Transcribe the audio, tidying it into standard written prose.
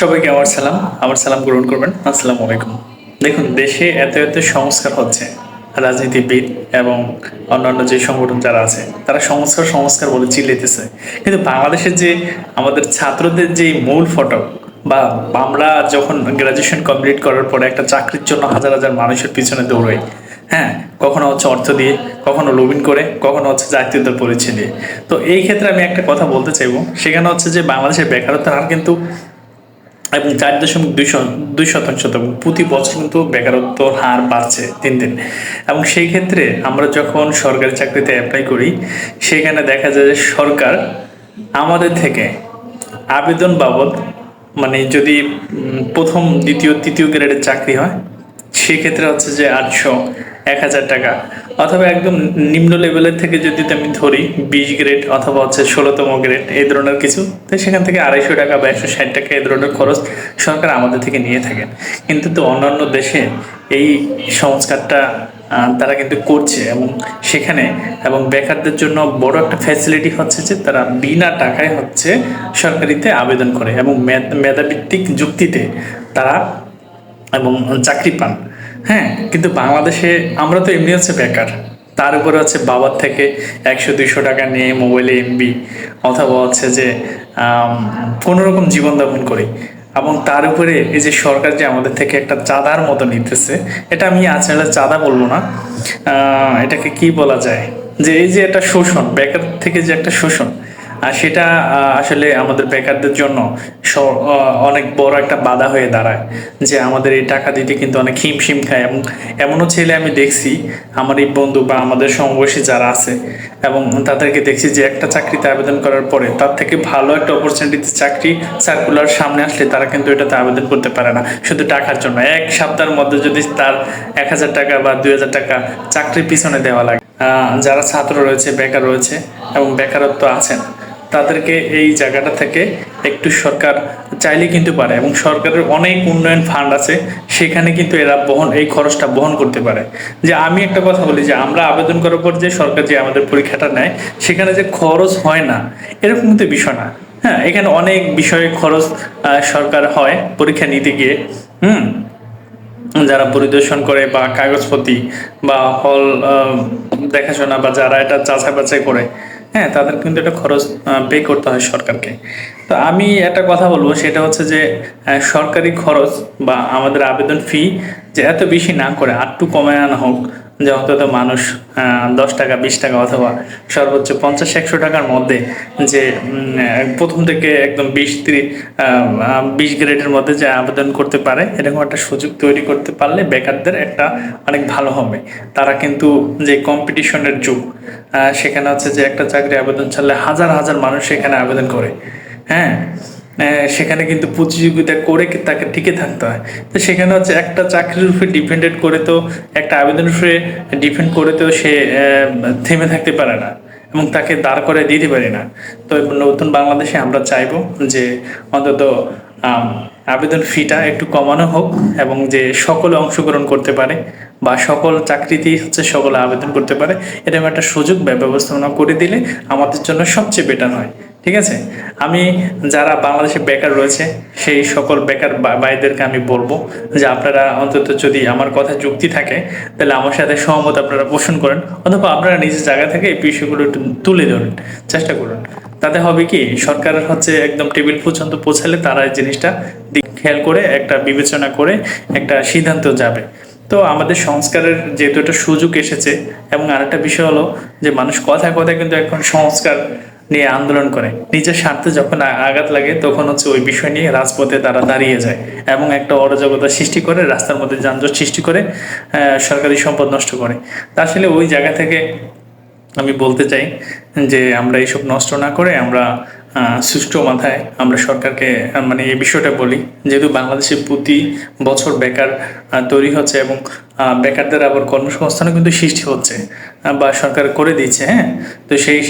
সবাইকে আমার সালাম গ্রহণ করবেন। আসসালামু আলাইকুম। দেখুন, দেশে এত এত সংস্কার হচ্ছে, রাজনীতিবিদ এবং অন্যান্য যে সংগঠন যারা আছে তারা সংস্কার সংস্কার বলে চিল্লাইতেছে, কিন্তু বাংলাদেশের যে আমাদের ছাত্রদের যে মূল ফটক বা আমরা যখন গ্রাজুয়েশন কমপ্লিট করার পরে একটা চাকরির জন্য হাজার হাজার মানুষের পিছনে দৌড়াই, হ্যাঁ, কখনো হচ্ছে অর্থ দিয়ে, কখনো লবিং করে, কখনো হচ্ছে জাতীয়তার পরিচয় দিয়ে। তো এই ক্ষেত্রে আমি একটা কথা বলতে চাইবো, সেখানে হচ্ছে যে বাংলাদেশের বেকারত্বের হার কিন্তু এবং 4.2% এবং প্রতি বছর কিন্তু বেকারত্ব হার বাড়ছে দিন দিন। এবং সেই ক্ষেত্রে আমরা যখন সরকারি চাকরিতে অ্যাপ্লাই করি, সেখানে দেখা যায় যে সরকার আমাদের থেকে আবেদন বাবদ, মানে যদি প্রথম দ্বিতীয় তৃতীয় গ্রেডের চাকরি হয়, সেক্ষেত্রে হচ্ছে যে 800 1000 টাকা, অথবা একদম নিম্ন লেভেলের থেকে যদি আমি ধরি 20 গ্রেড অথবা হচ্ছে 16তম গ্রেড এই ধরনের কিছু, তো সেখান থেকে 250 টাকা বা 160 টাকা এই ধরনের খরচ সরকার আমাদের থেকে নিয়ে থাকেন। কিন্তু তো অন্যান্য দেশে এই সংস্কারটা তারা কিন্তু করছে, এবং সেখানে এবং বেকারদের জন্য বড় একটা ফ্যাসিলিটি হচ্ছে যে তারা বিনা টাকায় হচ্ছে সরকারিতে আবেদন করে এবং মেধাভিত্তিক যুক্তিতে তারা এবং চাকরি পান। হ্যাঁ, কিন্তু বাংলাদেশে আমরা তো এমনি হচ্ছে বেকার, তার উপরে হচ্ছে বাবার থেকে 100 200 টাকা নিয়ে মোবাইলে এমবি, অথবা হচ্ছে যে কোনো রকম জীবনযাপন করি। এবং তার উপরে এই যে সরকার যে আমাদের থেকে একটা চাঁদার মতো নিতেছে, এটা আমি আসলে চাঁদা বলবো না, এটাকে কি বলা যায়, যে এই যে একটা শোষণ, বেকার থেকে যে একটা শোষণ, আর সেটা আসলে আমাদের বেকারদের জন্য অনেক বড় একটা বাধা হয়ে দাঁড়ায়। যে আমাদের এই টাকা দিতে কিন্তু অনেক হিমশিম খায়, এবং এমনও ছেলে আমি দেখছি, আমার এই বন্ধু বা আমাদের সমবয়সী যারা আছে, এবং তাদেরকে দেখছি যে একটা চাকরিতে আবেদন করার পরে তার থেকে ভালো একটা অপরচুনিটিতে চাকরি সার্কুলার সামনে আসলে তারা কিন্তু এটাতে আবেদন করতে পারে না, শুধু টাকার জন্য। এক সপ্তাহের মধ্যে যদি তার 1000 টাকা বা 2000 টাকা চাকরির পিছনে দেওয়া লাগে, যারা ছাত্র রয়েছে, বেকার রয়েছে এবং বেকারত্ব আছেন, তাদেরকে এই জায়গাটা থেকে একটু সরকার চাইলে কিন্তু পারে, এবং সরকারের অনেক উন্নয়ন ফান্ড আছে, সেখানে কিন্তু এরা এই খরচটা বহন করতে পারে। যে আমি একটা কথা বলি, যে আমরা আবেদন করার পর যে সরকার যে আমাদের পরীক্ষাটা নেয়, সেখানে যে খরচ হয় না এরকম কিন্তু বিষয় না। হ্যাঁ, এখানে অনেক বিষয়ে খরচ সরকার হয় পরীক্ষা নিতে গিয়ে। হুম, যারা পরিদর্শন করে বা কাগজপত্র বা হল দেখাশোনা, বা যারা এটা যাচাই বাছাই করে, হ্যাঁ, তাদের কিন্তু এটা খরচ পে করতে হয় সরকারকে। তো আমি একটা কথা বলবো, সেটা হচ্ছে যে সরকারি খরচ বা আমাদের আবেদন ফি যে এত বেশি না করে আরটু কমায় আনা হোক, যে অন্তত মানুষ 10 টাকা 20 টাকা অথবা সর্বোচ্চ 50 100 টাকার মধ্যে, যে প্রথম থেকে একদম 20 গ্রেডের মধ্যে যে আবেদন করতে পারে, এরকম একটা সুযোগ তৈরি করতে পারলে বেকারদের একটা অনেক ভালো হবে। তারা কিন্তু যে কম্পিটিশনের যুগ, সেখানে হচ্ছে যে একটা চাকরি আবেদন ছাড়লে হাজার হাজার মানুষ সেখানে আবেদন করে। হ্যাঁ, সেখানে কিন্তু প্রতিযোগিতা করে তাকে টিকে থাকতে হয়। তো সেখানে হচ্ছে একটা চাকরির উপরে ডিপেন্ডেন্ট করে, তো একটা আবেদনের উপরে ডিপেন্ড করে তো সে থেমে থাকতে পারে না, এবং তাকে দাঁড় করে দিতে পারি না। তো নতুন বাংলাদেশে আমরা চাইবো যে অন্তত আবেদন ফিটা একটু কমানো হোক, এবং যে সকলে অংশগ্রহণ করতে পারে বা সকল চাকরিতেই হচ্ছে সকলে আবেদন করতে পারে, এরকম একটা সুযোগ ব্যবস্থাপনা করে দিলে আমাদের জন্য সবচেয়ে বেটার হয়। ঠিক আছে, আমি যারা বাংলাদেশে বেকার রয়েছে সেই সকল বেকার ভাইদেরকে আমি বলবো যে আপনারা অন্তত যদি আমার কথা যুক্তি থাকে, তাহলে আমার সাথে সহমত আপনারা পোষণ করেন, অথবা আপনারা নিজের জায়গা থেকে এই বিষয়গুলো একটু তুলে ধরেন, চেষ্টা করুন। তাতে হবে কি, সরকার হচ্ছে একদম টেবিল পর্যন্ত পৌঁছালে তারা এই জিনিসটা খেয়াল করে একটা বিবেচনা করে একটা সিদ্ধান্ত যাবে। তো আমাদের সংস্কারের যেহেতু একটা সুযোগ এসেছে, এবং আরেকটা বিষয় হলো যে মানুষ কথায় কথায় কিন্তু এখন সংস্কার নিয়ে আন্দোলন করে, নিজের স্বার্থে যখন আঘাত লাগে তখন হচ্ছে ওই বিষয় নিয়ে রাজপথে তারা দাঁড়িয়ে যায় এবং একটা অরাজকতা সৃষ্টি করে, রাস্তার মধ্যে যানজট সৃষ্টি করে, সরকারি সম্পদ নষ্ট করে। তা আসলে ওই জায়গা থেকে আমি বলতে চাই যে আমরা এইসব নষ্ট না করে আমরা সুষ্ঠু মাথায় আমরা সরকারকে মানে এই বিষয়টা বলি, যেহেতু বাংলাদেশে প্রতি বছর বেকার তৈরি হচ্ছে, এবং বেকারদের আবার কর্মসংস্থানও কিন্তু সৃষ্টি হচ্ছে, বা সরকার করে দিচ্ছে। হ্যাঁ, তো সেই